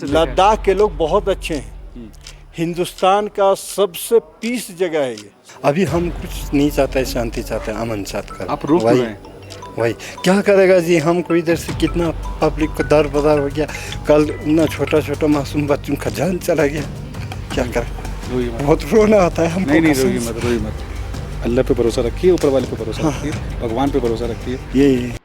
लद्दाख के लोग बहुत अच्छे हैं। हिंदुस्तान का सबसे पीस जगह है ये। अभी हम कुछ नहीं चाहते, शांति चाहते हैं, अमन चाहते हैं। आप रुक वही रहे हैं। वही क्या करेगा जी, हमको इधर से कितना पब्लिक को दर बदर हो गया। कल इतना छोटा छोटा मासूम बच्चों का जान चला गया, क्या करें। रोइए मत। बहुत रोना आता है हमको। नहीं कसम रोइए से। मत, रोइए मत। अल्लाह पे भरोसा रखिए, ऊपर वाले पे भरोसा रखिए, भगवान पे भरोसा रखिए। ये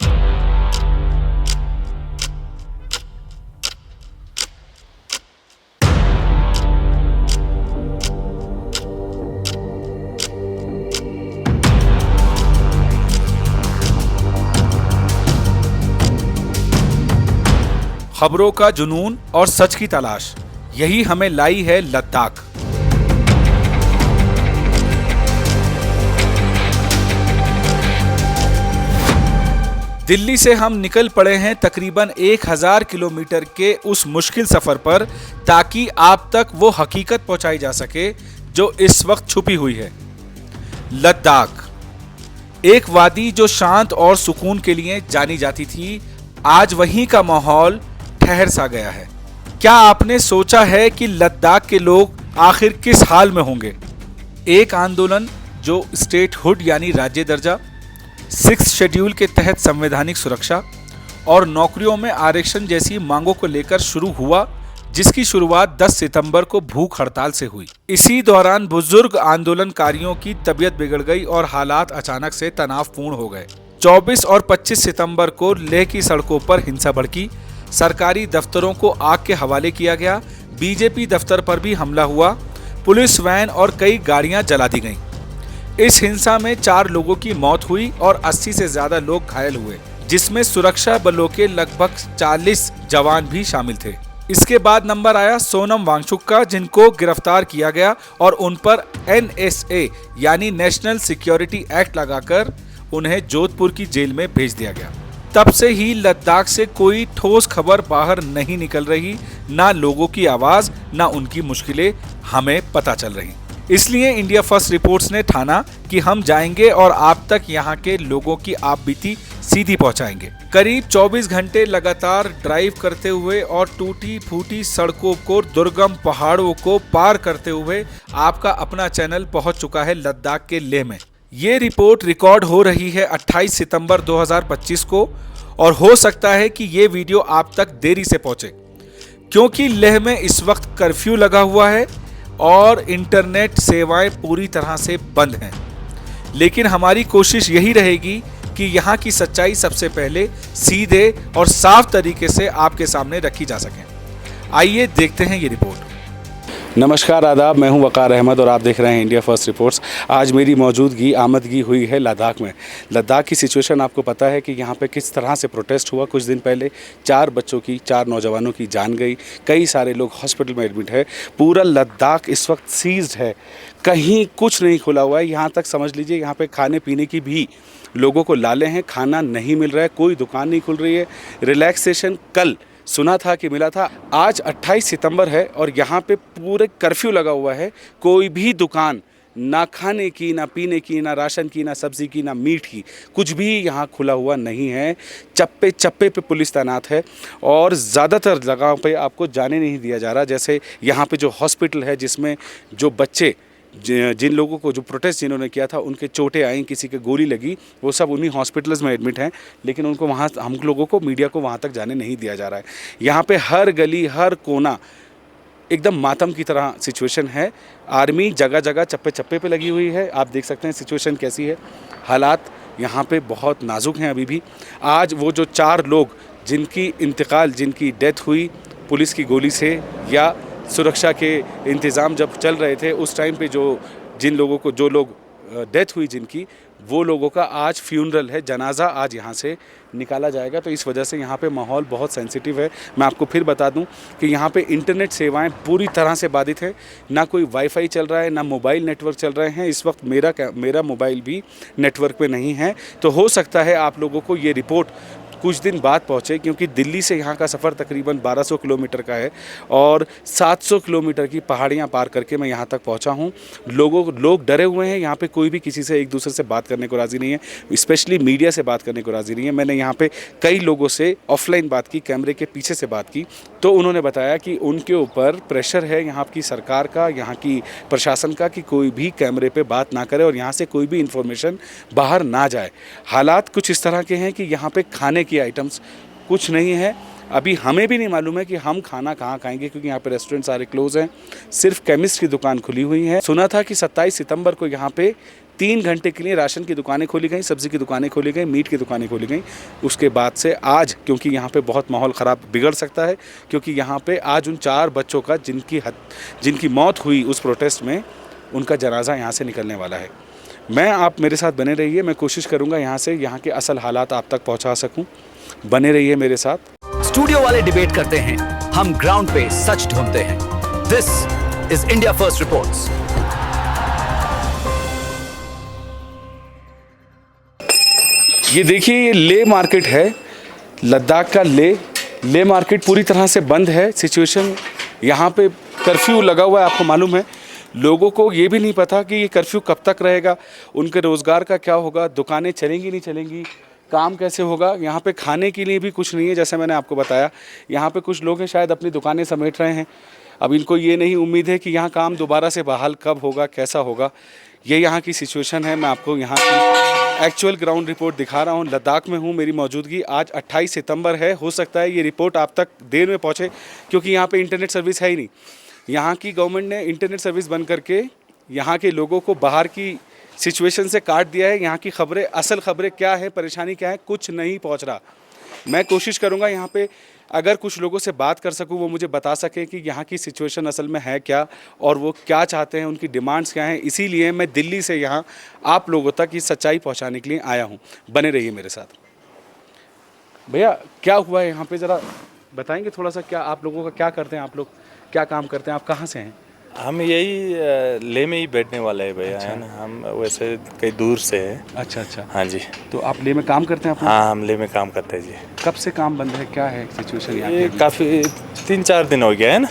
खबरों का जुनून और सच की तलाश, यही हमें लाई है लद्दाख। दिल्ली से हम निकल पड़े हैं तकरीबन 1000 किलोमीटर के उस मुश्किल सफर पर, ताकि आप तक वो हकीकत पहुंचाई जा सके जो इस वक्त छुपी हुई है। लद्दाख, एक वादी जो शांत और सुकून के लिए जानी जाती थी, आज वहीं का माहौल ठहर सा गया है। क्या आपने सोचा है कि लद्दाख के लोग आखिर किस हाल में होंगे? एक आंदोलन जो स्टेटहुड यानी राज्य दर्जा, 6 शेड्यूल के तहत संवैधानिक सुरक्षा और नौकरियों में आरक्षण जैसी मांगों को लेकर शुरू हुआ, जिसकी शुरुआत 10 सितंबर को भूख हड़ताल से हुई। इसी दौरान बुजुर्ग आंदोलनकारियों की तबीयत बिगड़ गई और हालात अचानक से तनावपूर्ण हो गए। 24 और 25 सितंबर को लेह की सड़कों पर हिंसा भड़की, सरकारी दफ्तरों को आग के हवाले किया गया, बीजेपी दफ्तर पर भी हमला हुआ, पुलिस वैन और कई गाड़ियां जला दी गईं। इस हिंसा में 4 लोगों की मौत हुई और 80 से ज्यादा लोग घायल हुए, जिसमें सुरक्षा बलों के लगभग 40 जवान भी शामिल थे। इसके बाद नंबर आया सोनम वांगचुक का, जिनको गिरफ्तार किया गया और उन पर NSA यानी नेशनल सिक्योरिटी एक्ट लगाकर उन्हें जोधपुर की जेल में भेज दिया गया। तब से ही लद्दाख से कोई ठोस खबर बाहर नहीं निकल रही, ना लोगों की आवाज, ना उनकी मुश्किलें हमें पता चल रही। इसलिए इंडिया फर्स्ट रिपोर्ट्स ने ठाना कि हम जाएंगे और आप तक यहाँ के लोगों की आपबीती सीधी पहुँचाएंगे। करीब 24 घंटे लगातार ड्राइव करते हुए और टूटी फूटी सड़कों को, दुर्गम पहाड़ों को पार करते हुए आपका अपना चैनल पहुँच चुका है लद्दाख के लेह में। ये रिपोर्ट रिकॉर्ड हो रही है 28 सितंबर 2025 को, और हो सकता है कि ये वीडियो आप तक देरी से पहुंचे, क्योंकि लेह में इस वक्त कर्फ्यू लगा हुआ है और इंटरनेट सेवाएं पूरी तरह से बंद हैं। लेकिन हमारी कोशिश यही रहेगी कि यहाँ की सच्चाई सबसे पहले सीधे और साफ तरीके से आपके सामने रखी जा सके। आइए देखते हैं ये रिपोर्ट। नमस्कार, आदाब, मैं हूं वकार अहमद और आप देख रहे हैं इंडिया फर्स्ट रिपोर्ट्स। आज मेरी मौजूदगी, आमदगी हुई है लद्दाख में। लद्दाख की सिचुएशन आपको पता है कि यहाँ पे किस तरह से प्रोटेस्ट हुआ। कुछ दिन पहले 4 बच्चों की, 4 नौजवानों की जान गई, कई सारे लोग हॉस्पिटल में एडमिट है। पूरा लद्दाख इस वक्त सीज्ड है, कहीं कुछ नहीं खुला हुआ है। यहाँ तक समझ लीजिए, यहाँ पे खाने पीने की भी लोगों को लाले हैं, खाना नहीं मिल रहा है, कोई दुकान नहीं खुल रही है। रिलैक्सेशन कल सुना था कि मिला था, आज 28 सितंबर है और यहाँ पे पूरे कर्फ्यू लगा हुआ है। कोई भी दुकान, ना खाने की, ना पीने की, ना राशन की, ना सब्ज़ी की, ना मीट की, कुछ भी यहाँ खुला हुआ नहीं है। चप्पे चप्पे पे पुलिस तैनात है और ज़्यादातर जगहों पे आपको जाने नहीं दिया जा रहा। जैसे यहाँ पे जो हॉस्पिटल है, जिसमें जो बच्चे, जिन लोगों को जो प्रोटेस्ट जिन्होंने किया था, उनके चोटें आई, किसी के गोली लगी, वो सब उन्हीं हॉस्पिटल्स में एडमिट हैं, लेकिन उनको वहाँ, हम लोगों को, मीडिया को वहाँ तक जाने नहीं दिया जा रहा है। यहाँ पे हर गली, हर कोना एकदम मातम की तरह सिचुएशन है। आर्मी जगह जगह चप्पे चप्पे पे लगी हुई है। आप देख सकते हैं सिचुएशन कैसी है। हालात यहाँ पे बहुत नाजुक हैं अभी भी। आज वो जो 4 लोग जिनकी इंतकाल, जिनकी डेथ हुई पुलिस की गोली से या सुरक्षा के इंतज़ाम जब चल रहे थे, उस टाइम पे जो लोग डेथ हुई जिनकी, वो लोगों का आज फ्यूनरल है, जनाजा आज यहाँ से निकाला जाएगा। तो इस वजह से यहाँ पे माहौल बहुत सेंसिटिव है। मैं आपको फिर बता दूं कि यहाँ पे इंटरनेट सेवाएं पूरी तरह से बाधित है। ना कोई वाईफाई चल रहा है, ना मोबाइल नेटवर्क चल रहे हैं। इस वक्त मेरा मोबाइल भी नेटवर्क पे नहीं है। तो हो सकता है आप लोगों को ये रिपोर्ट कुछ दिन बाद पहुँचे, क्योंकि दिल्ली से यहाँ का सफ़र तकरीबन 1200 किलोमीटर का है और 700 किलोमीटर की पहाड़ियाँ पार करके मैं यहाँ तक पहुँचा हूँ। लोग डरे हुए हैं, यहाँ पे कोई भी किसी से एक दूसरे से बात करने को राज़ी नहीं है, स्पेशली मीडिया से बात करने को राज़ी नहीं है। मैंने यहाँ पे कई लोगों से ऑफलाइन बात की, कैमरे के पीछे से बात की, तो उन्होंने बताया कि उनके ऊपर प्रेशर है यहाँ की सरकार का, यहाँ की प्रशासन का, कि कोई भी कैमरे पे बात ना करे और यहाँ से कोई भी इन्फॉर्मेशन बाहर ना जाए। हालात कुछ इस तरह के हैं कि यहाँ पे खाने की आइटम्स कुछ नहीं है। अभी हमें भी नहीं मालूम है कि हम खाना कहाँ खाएंगे, क्योंकि यहाँ पे रेस्टोरेंट सारे क्लोज हैं, सिर्फ केमिस्ट की दुकान खुली हुई है। सुना था कि 27 सितंबर को यहाँ पे 3 घंटे के लिए राशन की दुकानें खोली गई, सब्ज़ी की दुकानें खोली गई, मीट की दुकानें खोली गई। उसके बाद से आज, क्योंकि यहाँ पे बहुत माहौल ख़राब बिगड़ सकता है, क्योंकि यहाँ पे आज उन 4 बच्चों का जिनकी मौत हुई उस प्रोटेस्ट में, उनका जनाजा यहाँ से निकलने वाला है। आप मेरे साथ बने रहिए, मैं कोशिश करूँगा यहाँ के असल हालात आप तक पहुँचा सकूँ। बने रहिए मेरे साथ। स्टूडियो वाले डिबेट करते हैं, हम ग्राउंड पे सच ढूंढते हैं। This is India First reports. ये देखिए, ये ले मार्केट है, लद्दाख का ले मार्केट पूरी तरह से बंद है। सिचुएशन यहाँ पे कर्फ्यू लगा हुआ है, आपको मालूम है। लोगों को ये भी नहीं पता कि ये कर्फ्यू कब तक रहेगा, उनके रोज़गार का क्या होगा, दुकानें चलेंगी नहीं चलेंगी, काम कैसे होगा। यहाँ पे खाने के लिए भी कुछ नहीं है, जैसे मैंने आपको बताया। यहाँ पे कुछ लोग हैं शायद अपनी दुकानें समेट रहे हैं, अब इनको ये नहीं उम्मीद है कि यहाँ काम दोबारा से बहाल कब होगा, कैसा होगा। ये यहाँ की सिचुएशन है। मैं आपको यहाँ की एक्चुअल ग्राउंड रिपोर्ट दिखा रहा हूँ। लद्दाख में हूँ, मेरी मौजूदगी आज 28 सितंबर है। हो सकता है ये रिपोर्ट आप तक देर में पहुँचे, क्योंकि यहाँ पे इंटरनेट सर्विस है ही नहीं। यहाँ की गवर्नमेंट ने इंटरनेट सर्विस बंद करके यहाँ के लोगों को बाहर की सिचुएशन से काट दिया है। यहाँ की खबरें, असल खबरें क्या है, परेशानी क्या है, कुछ नहीं पहुँच रहा। मैं कोशिश करूँगा यहाँ पे अगर कुछ लोगों से बात कर सकूँ, वो मुझे बता सके कि यहाँ की सिचुएशन असल में है क्या और वो क्या चाहते हैं, उनकी डिमांड्स क्या हैं। इसीलिए मैं दिल्ली से यहाँ आप लोगों तक ये सच्चाई पहुँचाने के लिए आया हूँ। बने रहिए मेरे साथ। भैया, क्या हुआ है यहाँ पे, ज़रा बताएंगे थोड़ा सा। क्या आप लोगों का क्या करते हैं, आप लोग क्या काम करते हैं, आप कहाँ से हैं? हम यही ले में ही बैठने वाला है भैया। अच्छा। है ना, हम वैसे कई दूर से हैं। अच्छा। हाँ जी। तो आप ले में काम करते हैं? हाँ, हम ले में काम करते हैं जी। कब से काम बंद है, क्या है सिचुएशन यहाँ ये काफ़ी 3-4 दिन हो गया है ना,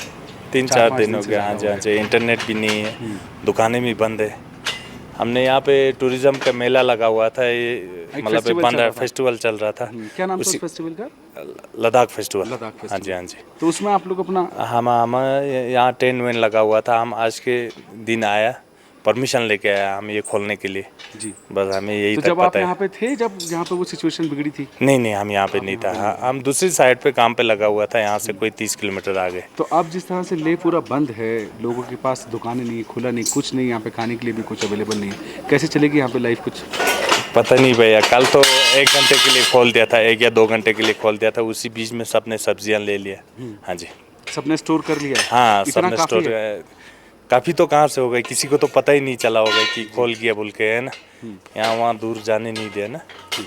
3-4 दिन हो गया। हाँ जी। इंटरनेट भी नहीं है, दुकानें भी बंद है। हमने यहाँ पे टूरिज्म का मेला लगा हुआ था, ये मतलब फेस्टिवल चल रहा था। क्या नाम था फेस्टिवल का? लद्दाख फेस्टिवल। हाँ जी। तो उसमें आप लोग अपना हम यहाँ टेंट वेंट लगा हुआ था। हम आज के दिन आया, परमिशन लेके आया हम ये खोलने के लिए जी। बस हमें यही तो तक जब पता आप यहाँ पे थे, जब यहाँ पे वो सिचुएशन बिगड़ी थी? नहीं, हम यहाँ पे नहीं था। हम दूसरी साइड पे काम पे लगा हुआ था, यहाँ से कोई 30 किलोमीटर आगे। तो अब जिस तरह से ले पूरा बंद है, लोगों के पास दुकानें नहीं, खुला नहीं, कुछ नहीं, यहाँ पे खाने के लिए भी कुछ अवेलेबल नहीं है, कैसे चलेगी यहाँ पे लाइफ? कुछ पता नहीं भैया। कल तो 1 घंटे के लिए खोल दिया था, 1 या 2 घंटे के लिए खोल दिया था, उसी बीच में सबने सब्जियाँ ले लिया। हाँ जी, सबने स्टोर कर लिया? हाँ, सबने स्टोर। काफ़ी तो कहाँ से हो गए, किसी को तो पता ही नहीं चला होगा कि खोल गया बोल के, है ना। यहाँ वहाँ दूर जाने नहीं दिया ना।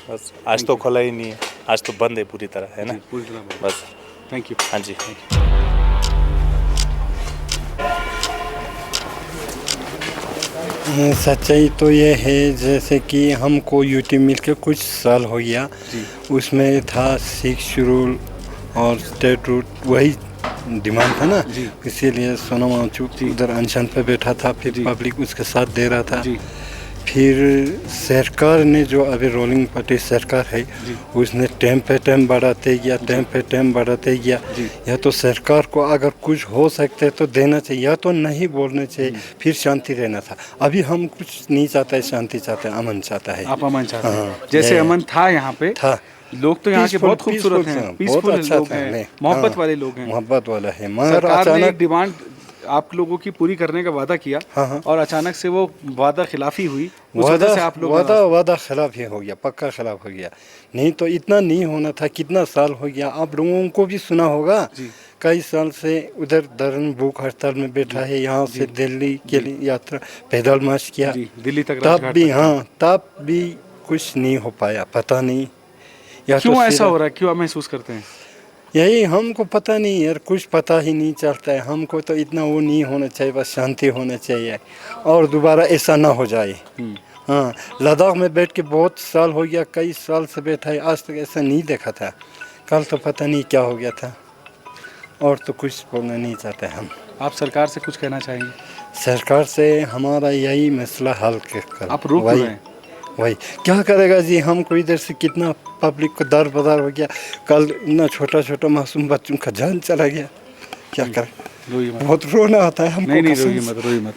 बस आज तो खोला ही नहीं है, आज तो बंद है पूरी तरह, है ना। बस थैंक यू। हाँ जी। सच्चाई तो ये है, जैसे कि हमको यूटी मिल के कुछ साल हो गया, उसमें था 6 शेड्यूल और स्टेट रूट, वही डिमांड था ना। इसीलिए सोनम वांगचुक उधर अनशन पे बैठा था, फिर पब्लिक उसके साथ दे रहा था। फिर सरकार ने जो अभी रोलिंग पार्टी सरकार है, उसने टाइम पे टाइम बढ़ाते गया। या तो सरकार को अगर कुछ हो सकता है तो देना चाहिए, या तो नहीं बोलना चाहिए, फिर शांति रहना था। अभी हम कुछ नहीं चाहता है, शांति चाहता है, अमन चाहता है। आप अमन चाहते हैं? जैसे अमन था यहाँ पे, था लोग तो यहाँ के बहुत खूबसूरत हैं, पीसफुल लोग हैं, मोहब्बत वाले लोग हैं, मोहब्बत वाला है। मगर सरकार ने एक डिमांड आप लोगों की पूरी करने का वादा किया, और अचानक से वो वादा खिलाफी हुई, उस वजह से आप लोग वादा खिलाफ ही हो गया, पक्का खिलाफ हो गया। नहीं तो इतना नहीं होना था। कितना साल हो गया, आप लोगों को भी सुना होगा, कई साल से उधर दरन भूख हड़ताल में बैठा है। यहाँ से दिल्ली के लिए यात्रा पैदल मार्च किया दिल्ली तक, तब भी कुछ नहीं हो पाया। पता नहीं क्यों ऐसा हो रहा है, क्यों महसूस करते हैं? यही हमको पता नहीं यार, कुछ पता ही नहीं चलता है। हमको तो इतना वो नहीं होना चाहिए, बस शांति होना चाहिए और दोबारा ऐसा ना हो जाए। हाँ, लद्दाख में बैठ के बहुत साल हो गया, कई साल से बैठा है, आज तक ऐसा नहीं देखा था। कल तो पता नहीं क्या हो गया था, और तो कुछ बोलना नहीं चाहते हम। आप सरकार से कुछ कहना चाहेंगे? सरकार से हमारा यही मसला हल कर। आप रोक वही रहे हैं। वही क्या करेगा जी, हमको इधर से कितना पब्लिक को दर बदर हो गया, कल इतना छोटा छोटा मासूम बच्चों का जान चला गया, क्या करें। रोइए मत। बहुत रोना आता है हमको। नहीं कसम रोइए से। मत, रोइए मत।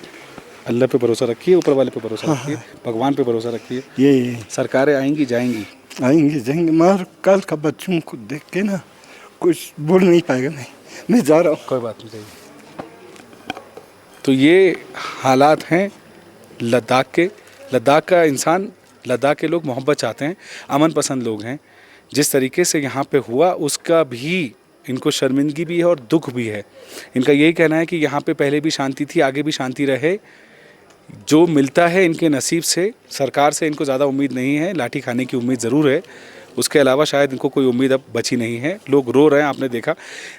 अल्लाह पे भरोसा रखिए, ऊपर वाले पे भरोसा रखिए, भगवान पे भरोसा रखिए। ये सरकारें आएंगी जाएंगी। आएंगे जाएंगे, मगर कल का बच्चों को देख के ना कुछ बोल नहीं पाएगा। मैं जा रहा हूँ। कोई बात नहीं, चाहिए। तो ये हालात हैं लद्दाख के। लद्दाख का इंसान, लद्दाख के लोग मोहब्बत चाहते हैं, अमन पसंद लोग हैं। जिस तरीके से यहाँ पे हुआ उसका भी इनको शर्मिंदगी भी है और दुख भी है। इनका यही कहना है कि यहाँ पे पहले भी शांति थी, आगे भी शांति रहे। जो मिलता है इनके नसीब से, सरकार से इनको ज़्यादा उम्मीद नहीं है, लाठी खाने की उम्मीद ज़रूर है। उसके अलावा शायद इनको कोई उम्मीद अब बची नहीं है। लोग रो रहे हैं, आपने देखा।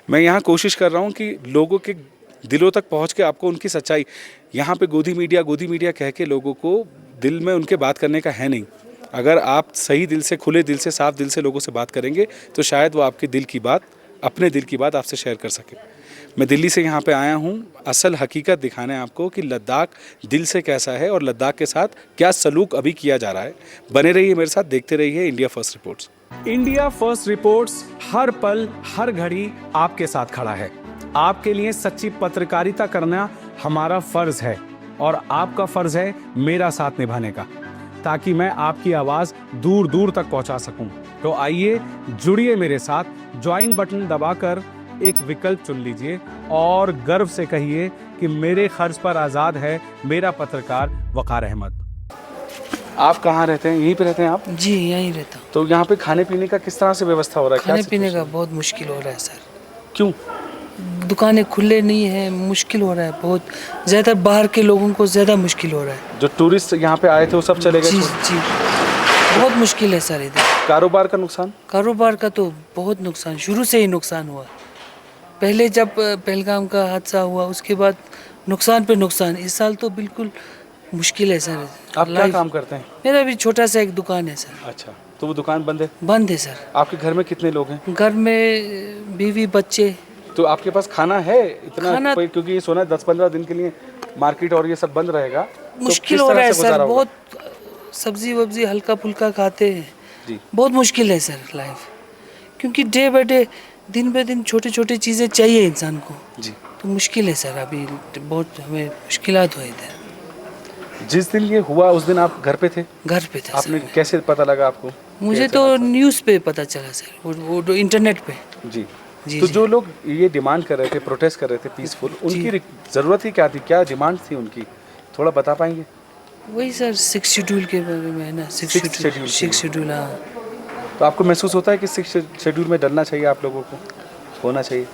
मैं यहाँ कोशिश कर रहा हूँ कि लोगों के दिलों तक पहुँच के आपको उनकी सच्चाई, यहाँ पे गोदी मीडिया कह के लोगों को दिल में उनके बात करने का है नहीं। अगर आप सही दिल से, खुले दिल से, साफ दिल से लोगों से बात करेंगे तो शायद वो आपके दिल की बात, अपने दिल की बात आपसे शेयर कर सके। मैं दिल्ली से यहाँ पे आया हूँ असल हकीकत दिखाने आपको कि लद्दाख दिल से कैसा है और लद्दाख के साथ क्या सलूक अभी किया जा रहा है। बने रहिए मेरे साथ, देखते रहिए India First reports. India First reports हर पल हर घड़ी आपके साथ खड़ा है। आपके लिए सच्ची पत्रकारिता करना हमारा फर्ज है और आपका फर्ज है मेरा साथ निभाने का, ताकि मैं आपकी आवाज दूर दूर तक पहुंचा सकूं। तो आइए जुड़िए मेरे साथ, ज्वाइन बटन दबाकर एक विकल्प चुन लीजिए और गर्व से कहिए कि मेरे खर्च पर आजाद है मेरा पत्रकार वकार अहमद। आप कहाँ रहते हैं? यहीं पे रहते हैं आप? जी यहीं रहता हूँ। तो यहाँ पे खाने पीने का किस तरह से व्यवस्था हो रहा है? खाने पीने का बहुत मुश्किल हो रहा है सर। क्यों? दुकानें खुले नहीं है, मुश्किल हो रहा है बहुत। ज़्यादा बाहर के लोगों को ज़्यादा मुश्किल हो रहा है। जो टूरिस्ट यहाँ पे आए थे वो सब चले गए? जी जी, बहुत मुश्किल है सर इधर। कारोबार का नुकसान? कारोबार का तो बहुत नुकसान, शुरू से ही नुकसान हुआ। पहले जब पहलगाम का हादसा हुआ उसके बाद नुकसान पे नुकसान। इस साल तो बिल्कुल मुश्किल है सर। आप क्या काम करते हैं? मेरा भी छोटा सा एक दुकान है सर। अच्छा, तो वो दुकान बंद है? बंद है सर। आपके घर में कितने लोग हैं? घर में बीवी बच्चे। तो आपके पास खाना है इतना? खाना क्योंकि ये सोना 10-15 दिन के लिए मार्केट और ये सब बंद रहेगा, मुश्किल तो हो रहा है किस तरह से सर। गुजारा होगा? बहुत सब्जी वब्जी हल्का फुल्का खाते हैं जी। बहुत मुश्किल है सर लाइफ, क्योंकि डे बाय डे, दिन ब दिन छोटे छोटे चीज़ें चाहिए इंसान को। जी। तो मुश्किल है सर, अभी बहुत हमें मुश्किलात हुई इधर। जिस दिन ये हुआ उस दिन आप घर पे थे? घर पे था आपने सर। कैसे पता लगा आपको? मुझे तो न्यूज़ पे पता चला सर, वो इंटरनेट पे। जी। जी तो जी। जो लोग ये डिमांड कर रहे थे, प्रोटेस्ट कर रहे थे पीसफुल, उनकी ज़रूरत ही क्या थी, क्या डिमांड थी उनकी, थोड़ा बता पाएंगे? वही सर 6 शेड्यूल के बारे में है ना। 6 शेड्यूल। हाँ। तो आपको महसूस होता है कि 6 शेड्यूल में डरना चाहिए, आप लोगों को होना चाहिए?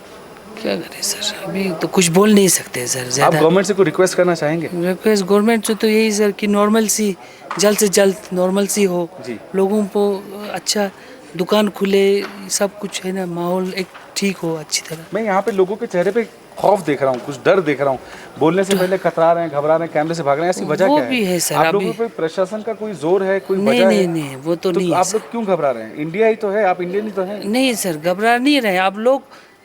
क्या करें सर, अभी तो कुछ बोल नहीं सकते सर। आप ज़्यादा गवर्नमेंट से कोई रिक्वेस्ट करना चाहेंगे? रिक्वेस्ट गवर्नमेंट से तो यही सर कि नॉर्मल सी, जल्द से जल्द नॉर्मल सी हो। जी। लोगों को अच्छा दुकान खुले, सब कुछ है ना, माहौल एक ठीक हो अच्छी तरह। मैं यहाँ पे लोगों के चेहरे पे खौफ देख रहा हूँ, कुछ डर देख रहा हूँ, बोलने से पहले कतरा रहे हैं, घबरा रहे हैं, कैमरे से भाग रहे हैं। ऐसी वजह वो क्या है? भी है सर, आप अभी- लोगों पे प्रशासन का कोई जोर है, कोई नहीं वजह नहीं है? नहीं, वो तो नहीं है आप सर। लोग क्यों घबरा रहे हैं? इंडिया ही तो है, आप इंडियन ही तो हैं। नहीं सर, घबरा नहीं रहे। आप लोग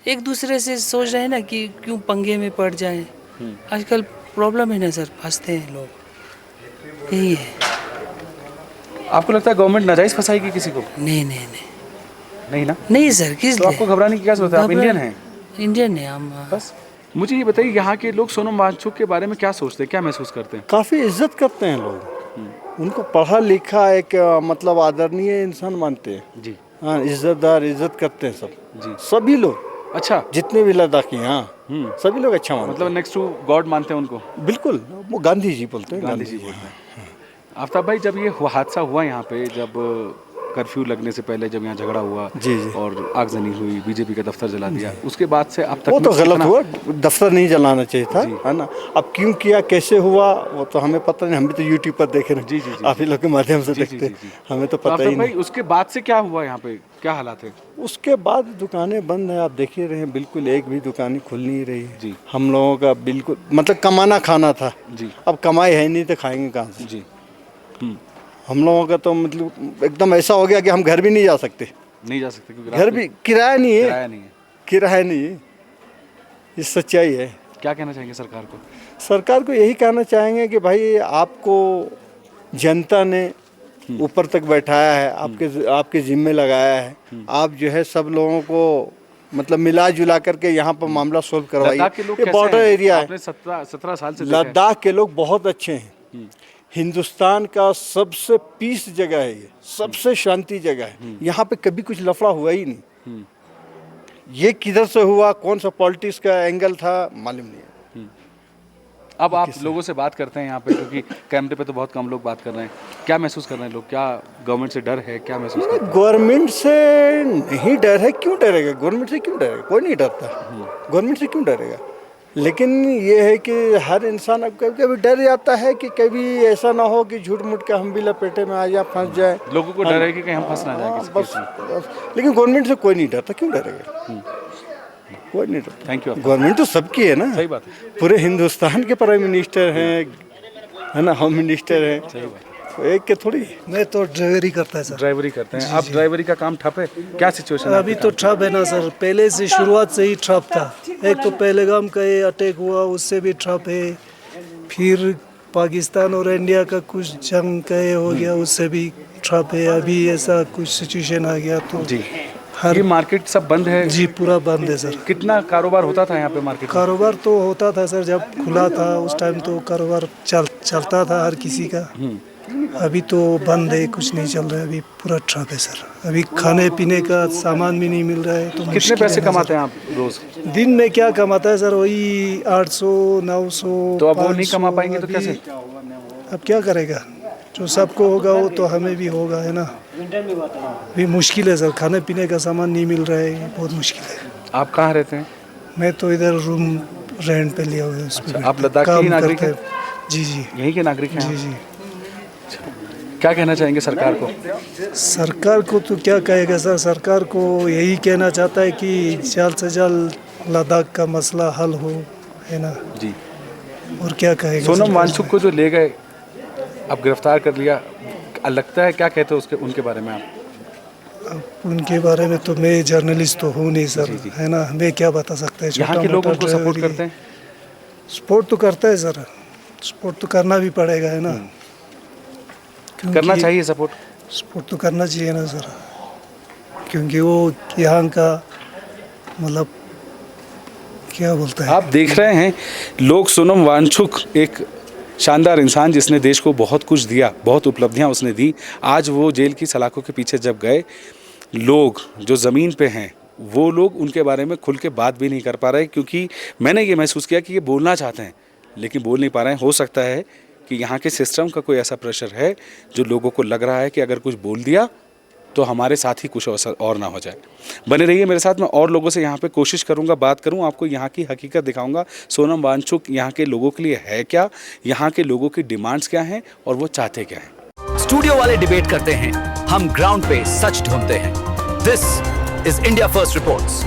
एक दूसरे से सोच रहे हैं ना कि क्यों पंगे में पड़ जाएं। आजकल प्रॉब्लम है ना सर, फंसते हैं लोग, यही है। आपको लगता है गवर्नमेंट नाजायज फंसाएगी किसी को? नहीं नहीं नहीं नहीं ना? नहीं सर, किस तो आपको घबराने की क्या जरूरत है? आप इंडियन हैं इंडियन है हम। बस। मुझे ये बताइए, यहाँ के लोग सोनम वांगचुक के बारे में क्या सोचते हैं, क्या महसूस करते हैं? काफ़ी इज्जत करते हैं लोग उनको। पढ़ा लिखा एक मतलब आदरणीय इंसान मानते हैं। जी। हाँ, इज्जतदार, इज्जत करते हैं सब। जी। सभी लोग, अच्छा, जितने भी लद्दाखी हैं, हाँ सभी लोग अच्छा मानते मतलब नेक्स्ट टू गॉड मानते हैं उनको? हैं। बिल्कुल, वो गांधी जी बोलते हैं। गांधी जी बोलते हैं। आफ्ताब भाई, जब ये हादसा हुआ यहाँ पे, जब कर्फ्यू लगने से पहले जब यहाँ झगड़ा हुआ जी जी। और आगजनी हुई, बीजेपी का दफ्तर जला दिया, उसके बाद से अब तक वो तो में गलत कितना- हुआ, दफ्तर नहीं जलाना चाहिए था, जी। है ना। अब क्यों किया, कैसे हुआ, वो तो हमें पता नहीं। हम भी तो यूट्यूब पर देखे ना, जी, जी, जी, आप ही लोग के माध्यम से जी, जी, देखते जी, जी। हमें तो तो पता ही आफ्ताब भाई, नहीं। उसके बाद से क्या हुआ यहाँ पे, क्या हालात है? उसके बाद दुकानें बंद हैं, आप देख ही रहे हैं, बिल्कुल एक भी दुकान खुल नहीं रही है। जी। हम लोगों का बिल्कुल मतलब कमाना खाना था, जी। अब कमाई है नहीं तो खाएंगे कहाँ से। जी। हम लोगों का तो मतलब एकदम ऐसा हो गया कि हम घर भी नहीं जा सकते। नहीं जा सकते क्योंकि घर भी किराया नहीं है, किराया नहीं है। किराया नहीं है, ये सच्चाई है। क्या कहना चाहेंगे सरकार को? सरकार को यही कहना चाहेंगे कि भाई आपको जनता ने ऊपर तक बैठाया है, आपके जिम्मे लगाया है, आप जो है सब लोगों को मतलब मिला जुला करके यहाँ पर मामला सोल्व करवाइए। लद्दाख के लोग ये कैसे बॉर्डर हैं? एरिया है। आपने 17 साल से देखा है। लद्दाख के लोग बहुत अच्छे हैं। हिंदुस्तान का सबसे पीस जगह है, ये सबसे शांति जगह है। यहाँ पे कभी कुछ लफड़ा हुआ ही नहीं। ये किधर से हुआ, कौन सा पॉलिटिक्स का एंगल था, मालूम नहीं है। अब आप लोगों से बात करते हैं यहाँ पे, क्योंकि कैमरे पे तो बहुत कम लोग बात कर रहे हैं। क्या महसूस कर रहे हैं लोग? क्या गवर्नमेंट से डर है? क्या महसूस कर रहे हैं? गवर्नमेंट से नहीं डर है, क्यों डरेगा? गवर्नमेंट से क्यों डरेगा? कोई नहीं डरता। गवर्नमेंट से क्यों डरेगा? लेकिन ये है कि हर इंसान अब कभी कभी डर जाता है कि कभी ऐसा ना हो कि झूठ मूठ के हम भी लपेटे में आ जाए, फंस जाए। लोगों को डर है कि कहीं हम फंस ना जाए किसी बस, केस में। बस। लेकिन गवर्नमेंट से कोई नहीं डरता, क्यों डरेगा? कोई नहीं डरता। Thank you. गवर्नमेंट तो सबकी है ना। सही बात है। पूरे हिंदुस्तान के प्राइम मिनिस्टर हैं, है ना, होम मिनिस्टर हैं। सही बात। तो एक के थोड़ी। मैं तो ड्राइवरी करता है सर। ड्राइवरी करते हैं आप? ड्राइवरी का काम ठप है? क्या सिचुएशन है? अभी तो ठप है ना सर, पहले से शुरुआत से ही ठप था। एक तो पहलगाम का ये अटैक हुआ, उससे भी ठप है। फिर पाकिस्तान और इंडिया का कुछ जंग का ये हो गया, उससे भी ठप है। अभी ऐसा कुछ सिचुएशन आ गया तो जी ये मार्केट सब बंद है? जी पूरा बंद है सर। कितना कारोबार होता था यहाँ पे मार्केट में? कारोबार तो होता था सर, जब खुला था उस टाइम तो कारोबार चलता था हर किसी का। अभी तो बंद है, कुछ नहीं चल रहा है, अभी पूरा ठप है सर। अभी खाने पीने का सामान भी नहीं मिल रहा है। तो कितने पैसे कमाते हैं आप रोज? दिन में क्या कमाता है सर, वही 800 900। तो अब वो नहीं कमा पाएंगे तो कैसे? अब क्या करेगा? जो सबको होगा वो तो हमें भी होगा, है ना। भी मुश्किल है सर, खाने पीने का सामान नहीं मिल रहा है, बहुत मुश्किल है। आप कहाँ रहते हैं? मैं तो इधर रूम रेंट पे लिया हुआ है। अच्छा, आप लद्दाख के ही नागरिक हैं? जी जी यहीं के नागरिक हैं? जी जी। क्या कहना चाहेंगे सरकार को? सरकार को तो क्या कहेगा सर, सरकार को यही कहना चाहता है कि जल्द से जल्द लद्दाख का मसला हल हो, है ना जी। और क्या कहेगा? सोनम वांगचुक को जो ले गए, अब गिरफ्तार कर लिया, लगता है क्या कहते हैं उसके उनके बारे में आप? उनके बारे में तो मैं जर्नलिस्ट तो हूँ नहीं सर, है ना, मैं क्या बता सकता है। यहाँ के लोग उनको सपोर्ट करते हैं? सपोर्ट तो करता है सर, सपोर्ट तो करना भी पड़ेगा, है ना। करना चाहिए सपोर्ट। सपोर्ट तो करना चाहिए ना सर, क्योंकि वो यहाँ का मतलब क्या बोलता है। आप देख रहे हैं लोग सोनम वांगचुक एक शानदार इंसान जिसने देश को बहुत कुछ दिया, बहुत उपलब्धियां उसने दी, आज वो जेल की सलाखों के पीछे जब गए, लोग जो ज़मीन पे हैं वो लोग उनके बारे में खुल के बात भी नहीं कर पा रहे, क्योंकि मैंने ये महसूस किया कि ये बोलना चाहते हैं लेकिन बोल नहीं पा रहे हैं। हो सकता है कि यहाँ के सिस्टम का कोई ऐसा प्रेशर है जो लोगों को लग रहा है कि अगर कुछ बोल दिया तो हमारे साथ ही कुछ और ना हो जाए। बने रहिए मेरे साथ, मैं और लोगों से यहाँ पे कोशिश करूँगा, बात करूँ, आपको यहाँ की हकीकत दिखाऊंगा। सोनम वांगचुक यहाँ के लोगों के लिए है क्या, यहाँ के लोगों की डिमांड्स क्या हैं और वो चाहते क्या हैं। स्टूडियो वाले डिबेट करते हैं, हम ग्राउंड पे सच ढूंढते हैं। This is India First reports.